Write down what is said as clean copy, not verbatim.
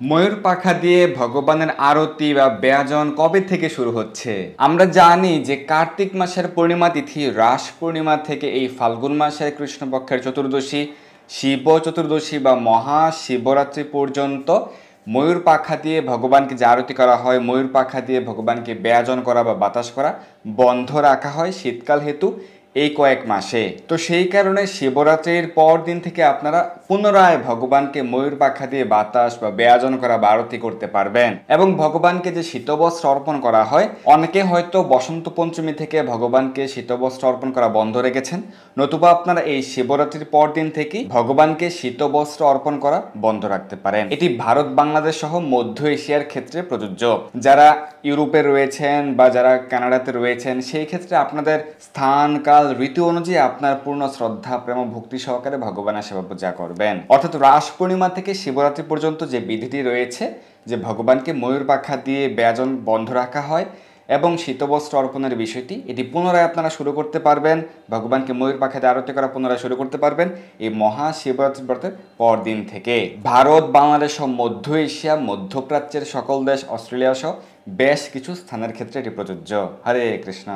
ময়ূর পাখা দিয়ে ভগবানের আরতি বা ব্যজন কবে থেকে শুরু হচ্ছে? আমরা জানি যে কার্তিক মাসের পূর্ণিমা তিথি রাস পূর্ণিমা থেকে এই ফাল্গুন মাসের কৃষ্ণপক্ষের চতুর্দশী, শিব চতুর্দশী বা মহাশিবরাত্রি পর্যন্ত ময়ূর পাখা দিয়ে ভগবানকে যে আরতি করা হয়, ময়ূর পাখা দিয়ে ভগবানকে ব্যজন করা বা বাতাস করা বন্ধ রাখা হয় শীতকাল হেতু এই কয়েক মাসে। তো সেই কারণে শিবরাত্রির পর দিন থেকে আপনারা পুনরায় ভগবানকে ময়ূর পাখা দিয়ে বাতাস বা ব্যজন করা বা আরতি করতে পারবেন। এবং ভগবানকে যে শীতবস্ত্র অর্পণ করা হয়, অনেকে হয়তো বসন্ত পঞ্চমী থেকে ভগবানকে শীতবস্ত্র অর্পণ করা বন্ধ রেখেছেন, নতুবা আপনারা এই শিবরাত্রির পর দিন থেকেই ভগবানকে শীতবস্ত্র অর্পণ করা বন্ধ রাখতে পারেন। এটি ভারত, বাংলাদেশ সহ মধ্য এশিয়ার ক্ষেত্রে প্রযোজ্য। যারা ইউরোপে রয়েছেন বা যারা কানাডাতে রয়েছেন, সেই ক্ষেত্রে আপনাদের স্থান, কাল, ঋতু অনুযায়ী আপনার পূর্ণ শ্রদ্ধা, প্রেম, ভক্তি সহকারে ভগবানের সেবা পূজা করবেন। অর্থাৎ রাস পূর্ণিমা থেকে শিবরাত্রি পর্যন্ত যে বিধিটি রয়েছে, যে ভগবানকে ময়ূর পাখা দিয়ে ব্যজন বন্ধ রাখা হয় এবং শীতবস্ত্র অর্পণের বিষয়টি, এটি পুনরায় আপনারা শুরু করতে পারবেন। ভগবানকে ময়ূর পাখা দিয়ে আরতি করা পুনরায় শুরু করতে পারবেন এই মহাশিবরাত্রি ব্রতের পরদিন থেকে। ভারত, বাংলাদেশ ও মধ্য এশিয়া, মধ্যপ্রাচ্যের সকল দেশ, অস্ট্রেলিয়া সহ বেশ কিছু স্থানের ক্ষেত্রে এটি প্রযোজ্য। হরে কৃষ্ণ।